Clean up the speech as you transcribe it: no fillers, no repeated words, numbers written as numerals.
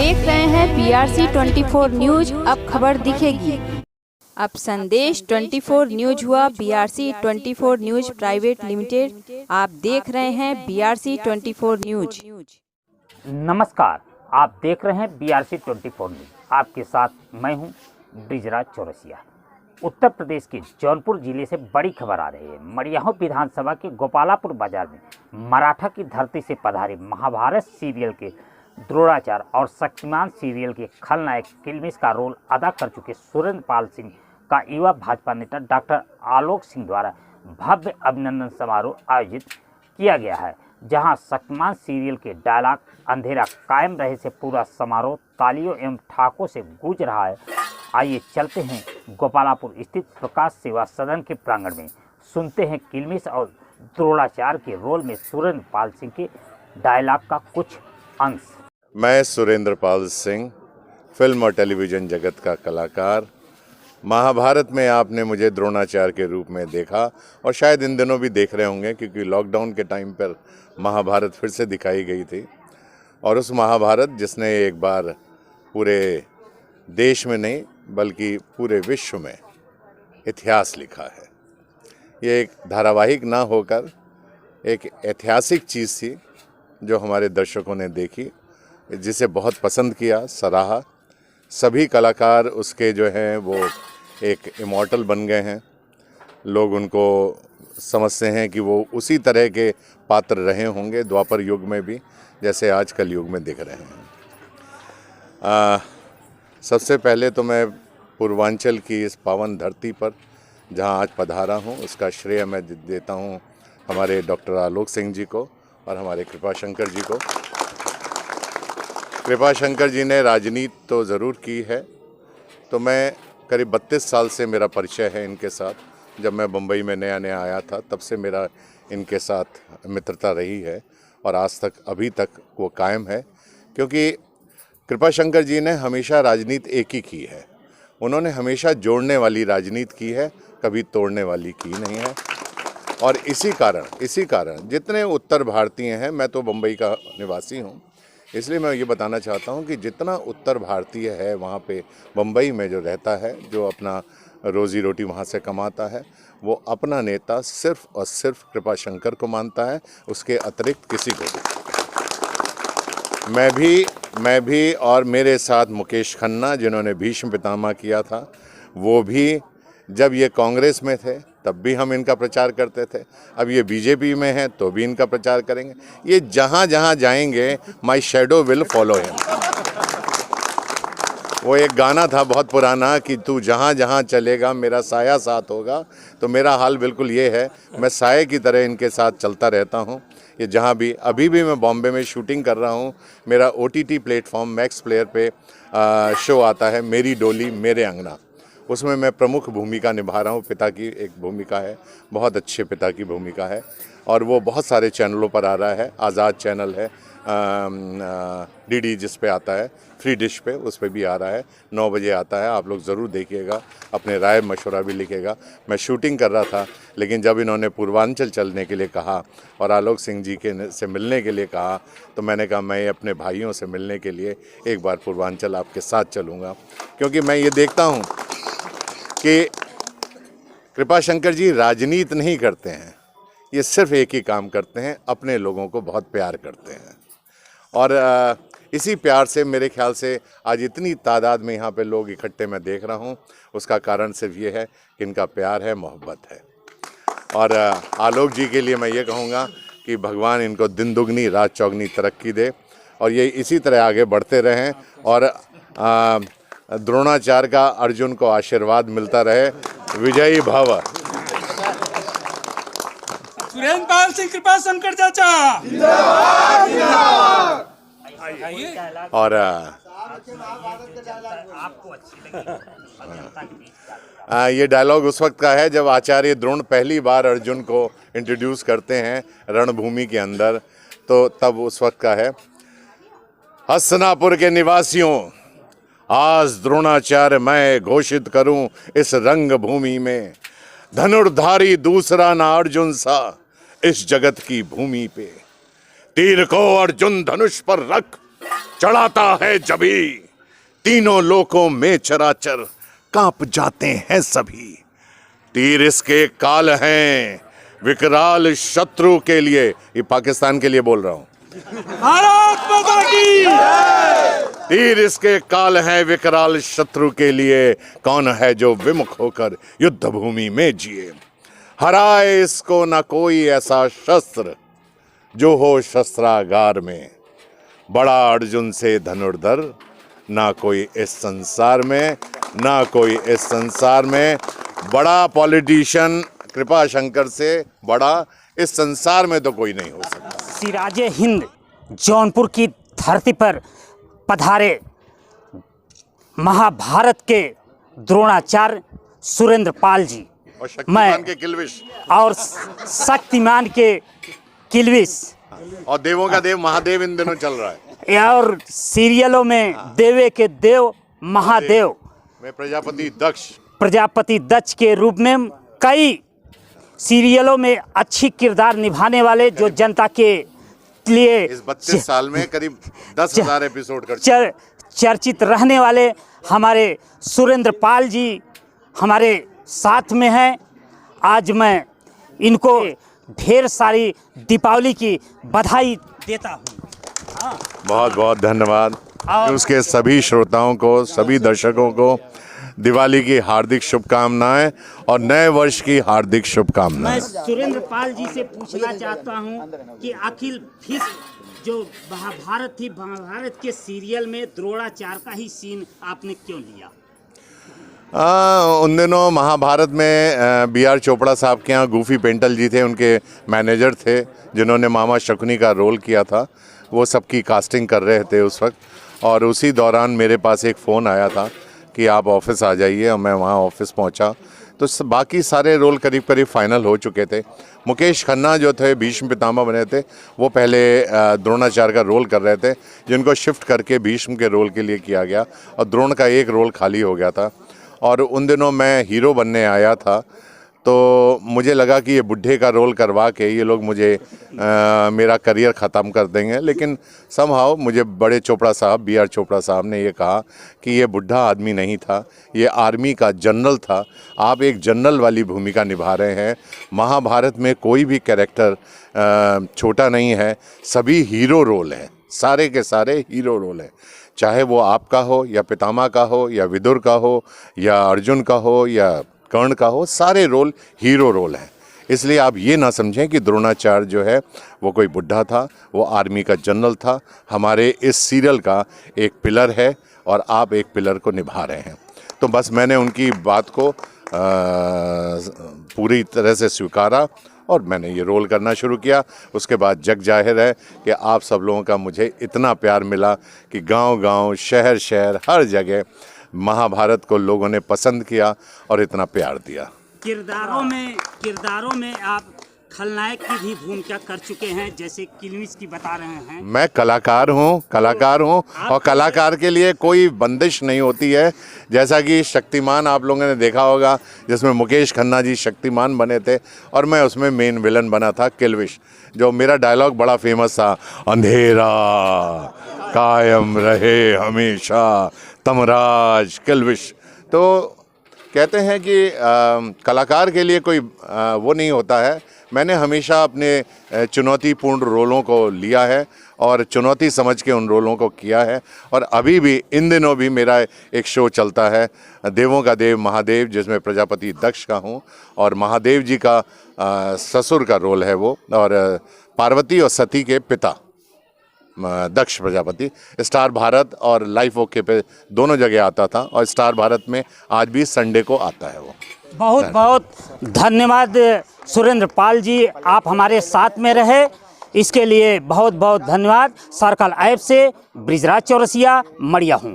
देख रहे हैं BRC 24 न्यूज। अब खबर दिखेगी। अब संदेश 24 न्यूज हुआ BRC 24 न्यूज प्राइवेट लिमिटेड। आप देख रहे हैं BRC 24 न्यूज। नमस्कार, आप देख रहे हैं BRC 24 न्यूज। आपके साथ मैं हूं ब्रिजराज चौरसिया। उत्तर प्रदेश के जौनपुर जिले से बड़ी खबर आ रही है। मड़ियाहू विधानसभा के गोपालापुर बाजार में मराठा की धरती से पधारे महाभारत सीरियल के द्रोणाचार्य और शक्तिमान सीरियल के खलनायक किलमिश का रोल अदा कर चुके सुरेंद्र पाल सिंह का युवा भाजपा नेता डॉक्टर आलोक सिंह द्वारा भव्य अभिनंदन समारोह आयोजित किया गया है, जहां शक्तिमान सीरियल के डायलॉग अंधेरा कायम रहे से पूरा समारोह तालियों एवं ठाकों से गूंज रहा है। आइए चलते हैं गोपालापुर स्थित प्रकाश सेवा सदन के प्रांगण में, सुनते हैं किलमिश और द्रोणाचार्य के रोल में सुरेंद्र पाल सिंह के डायलॉग का कुछ अंश। मैं सुरेंद्र पाल सिंह, फिल्म और टेलीविज़न जगत का कलाकार। महाभारत में आपने मुझे द्रोणाचार्य के रूप में देखा और शायद इन दिनों भी देख रहे होंगे, क्योंकि लॉकडाउन के टाइम पर महाभारत फिर से दिखाई गई थी। और उस महाभारत जिसने एक बार पूरे देश में नहीं बल्कि पूरे विश्व में इतिहास लिखा है। ये एक धारावाहिक ना होकर एक ऐतिहासिक चीज़ थी जो हमारे दर्शकों ने देखी, जिसे बहुत पसंद किया, सराहा। सभी कलाकार उसके जो हैं वो एक इमॉर्टल बन गए हैं। लोग उनको समझते हैं कि वो उसी तरह के पात्र रहे होंगे द्वापर युग में भी, जैसे आज कल युग में दिख रहे हैं। सबसे पहले तो मैं पूर्वांचल की इस पावन धरती पर जहां आज पधारा हूं, उसका श्रेय मैं देता हूं हमारे डॉक्टर आलोक सिंह जी को और हमारे कृपाशंकर जी को। कृपाशंकर जी ने राजनीति तो ज़रूर की है, तो मैं करीब 32 साल से मेरा परिचय है इनके साथ। जब मैं बम्बई में नया नया आया था तब से मेरा इनके साथ मित्रता रही है और आज तक अभी तक वो कायम है, क्योंकि कृपाशंकर जी ने हमेशा राजनीति एक ही की है। उन्होंने हमेशा जोड़ने वाली राजनीति की है, कभी तोड़ने वाली की नहीं है। और इसी कारण जितने उत्तर भारतीय हैं, मैं तो बम्बई का निवासी हूँ, इसलिए मैं ये बताना चाहता हूँ कि जितना उत्तर भारतीय है वहाँ पे बम्बई में जो रहता है, जो अपना रोज़ी रोटी वहाँ से कमाता है, वो अपना नेता सिर्फ और सिर्फ कृपाशंकर को मानता है, उसके अतिरिक्त किसी को नहीं। मैं भी और मेरे साथ मुकेश खन्ना, जिन्होंने भीष्म पितामह किया था, वो भी जब ये कांग्रेस में थे तब भी हम इनका प्रचार करते थे। अब ये बीजेपी में हैं तो भी इनका प्रचार करेंगे। ये जहाँ जहाँ जाएंगे, माई शैडो विल फॉलो हिम। वो एक गाना था बहुत पुराना कि तू जहाँ जहाँ चलेगा मेरा साया साथ होगा। तो मेरा हाल बिल्कुल ये है, मैं साये की तरह इनके साथ चलता रहता हूँ। ये जहाँ भी, अभी भी मैं बॉम्बे में शूटिंग कर रहा हूँ। मेरा OTT प्लेटफॉर्म मैक्स प्लेयर पे शो आता है, मेरी डोली मेरे अंगना। उसमें मैं प्रमुख भूमिका निभा रहा हूँ। पिता की एक भूमिका है, बहुत अच्छे पिता की भूमिका है, और वो बहुत सारे चैनलों पर आ रहा है। आज़ाद चैनल है, DD जिस पे आता है, फ्री डिश पे, उस पे भी आ रहा है, 9 बजे आता है। आप लोग ज़रूर देखिएगा, अपने राय मशवरा भी लिखिएगा। मैं शूटिंग कर रहा था, लेकिन जब इन्होंने पूर्वांचल चलने के लिए कहा और आलोक सिंह जी के से मिलने के लिए कहा, तो मैंने कहा मैं अपने भाइयों से मिलने के लिए एक बार पूर्वांचल आपके साथ चलूँगा, क्योंकि मैं ये देखता हूँ कि कृपाशंकर जी राजनीति नहीं करते हैं, ये सिर्फ एक ही काम करते हैं, अपने लोगों को बहुत प्यार करते हैं। और इसी प्यार से मेरे ख्याल से आज इतनी तादाद में यहाँ पे लोग इकट्ठे मैं देख रहा हूँ, उसका कारण सिर्फ ये है कि इनका प्यार है, मोहब्बत है। और आलोक जी के लिए मैं ये कहूँगा कि भगवान इनको दिन दुगनी रात चौगनी तरक्की दे और ये इसी तरह आगे बढ़ते रहें, और द्रोणाचार्य का अर्जुन को आशीर्वाद मिलता रहे। विजयी भव। सुरेंद्र पाल सिंह, कृपाशंकर चाचा। और ये डायलॉग उस वक्त का है जब आचार्य द्रोण पहली बार अर्जुन को इंट्रोड्यूस करते हैं रणभूमि के अंदर, तो तब उस वक्त का है। हस्तिनापुर के निवासियों, आज द्रोणाचार्य मैं घोषित करूं इस रंग भूमि में, धनुर्धारी दूसरा ना अर्जुन सा इस जगत की भूमि पे। तीर को अर्जुन धनुष पर रख, चढ़ाता है जभी, तीनों लोकों में चराचर कांप जाते हैं सभी। तीर इसके काल हैं विकराल शत्रु के लिए, ये पाकिस्तान के लिए बोल रहा हूं। भारत माता की तीर इसके काल हैं विकराल शत्रु के लिए, कौन है जो विमुख होकर युद्ध भूमि में जिए। हराए इसको ना कोई ऐसा शस्त्र जो हो शस्त्रागार में, बड़ा अर्जुन से धनुर्धर ना कोई इस संसार में, ना कोई इस संसार में। बड़ा पॉलिटिशियन कृपा शंकर से बड़ा इस संसार में तो कोई नहीं हो सकता। सिराजे हिंद जौनपुर की धरती पर पधारे महाभारत के द्रोणाचार्य सुरेंद्र पाल जी और शक्तिमान के किल्विश, और शक्तिमान के किल्विश, और देवों का देव महादेव इन दिनों चल रहा है। और सीरियलों में देवे के देव महादेव में प्रजापति दक्ष के रूप में कई सीरियलों में अच्छी किरदार निभाने वाले, जो जनता के लिए इस 32 साल में करीब 10,000 एपिसोड कर चर्चित रहने वाले हमारे सुरेंद्र पाल जी हमारे साथ में हैं। आज मैं इनको ढेर सारी दीपावली की बधाई देता हूँ। बहुत बहुत धन्यवाद। उसके सभी श्रोताओं को, सभी दर्शकों को दिवाली की हार्दिक शुभकामनाएं और नए वर्ष की हार्दिक शुभकामनाएं। मैं सुरेंद्र पाल जी से पूछना चाहता हूं कि आखिर फिश जो महाभारत थी, महाभारत के सीरियल में द्रोणाचार्य का ही सीन आपने क्यों लिया? उन दिनों महाभारत में बी आर चोपड़ा साहब के यहाँ गूफी पेंटल जी थे, उनके मैनेजर थे जिन्होंने मामा शकुनी का रोल किया था। वो सबकी कास्टिंग कर रहे थे उस वक्त, और उसी दौरान मेरे पास एक फ़ोन आया था कि आप ऑफिस आ जाइए, और मैं वहाँ ऑफिस पहुँचा तो बाकी सारे रोल करीब करीब फाइनल हो चुके थे। मुकेश खन्ना जो थे भीष्म पितामह बने थे, वो पहले द्रोणाचार्य का रोल कर रहे थे, जिनको शिफ्ट करके भीष्म के रोल के लिए किया गया और द्रोण का एक रोल खाली हो गया था। और उन दिनों मैं हीरो बनने आया था, तो मुझे लगा कि ये बुढ़े का रोल करवा के ये लोग मुझे मेरा करियर ख़त्म कर देंगे, लेकिन समहाउ मुझे बड़े चोपड़ा साहब, बी आर चोपड़ा साहब ने ये कहा कि ये बुढ़ा आदमी नहीं था, ये आर्मी का जनरल था, आप एक जनरल वाली भूमिका निभा रहे हैं। महाभारत में कोई भी कैरेक्टर छोटा नहीं है, सभी हीरो रोल हैं, सारे के सारे हीरो रोल हैं, चाहे वो आपका हो या पितामह का हो या विदुर का हो या अर्जुन का हो या कर्ण का हो, सारे रोल हीरो रोल हैं। इसलिए आप ये ना समझें कि द्रोणाचार्य जो है वो कोई बुढ़ा था, वो आर्मी का जनरल था, हमारे इस सीरियल का एक पिलर है और आप एक पिलर को निभा रहे हैं। तो बस मैंने उनकी बात को पूरी तरह से स्वीकारा और मैंने ये रोल करना शुरू किया। उसके बाद जग जाहिर है कि आप सब लोगों का मुझे इतना प्यार मिला कि गांव-गांव, शहर-शहर, हर जगह महाभारत को लोगों ने पसंद किया और इतना प्यार दिया। किरदारों में आप खलनायक की भी भूमिका कर चुके हैं, जैसे किल्विश की बता रहे हैं। मैं कलाकार हूँ और कलाकार के लिए कोई बंदिश नहीं होती है। जैसा कि शक्तिमान आप लोगों ने देखा होगा, जिसमें मुकेश खन्ना जी शक्तिमान बने थे और मैं उसमें मेन विलन बना था किल्विश। जो मेरा डायलॉग बड़ा फेमस था, अंधेरा कायम रहे हमेशा तमराज किल्विश। तो कहते हैं कि कलाकार के लिए कोई वो नहीं होता है। मैंने हमेशा अपने चुनौतीपूर्ण रोलों को लिया है और चुनौती समझ के उन रोलों को किया है। और अभी भी इन दिनों भी मेरा एक शो चलता है देवों का देव महादेव, जिसमें प्रजापति दक्ष का हूँ और महादेव जी का ससुर का रोल है वो, और पार्वती और सती के पिता दक्ष प्रजापति। स्टार भारत और लाइफ ओके पे दोनों जगह आता था और स्टार भारत में आज भी संडे को आता है वो। बहुत बहुत धन्यवाद सुरेंद्र पाल जी, आप हमारे साथ में रहे, इसके लिए बहुत बहुत धन्यवाद। सर्कल ऐप से ब्रिजराज चौरसिया, मड़िया हूँ।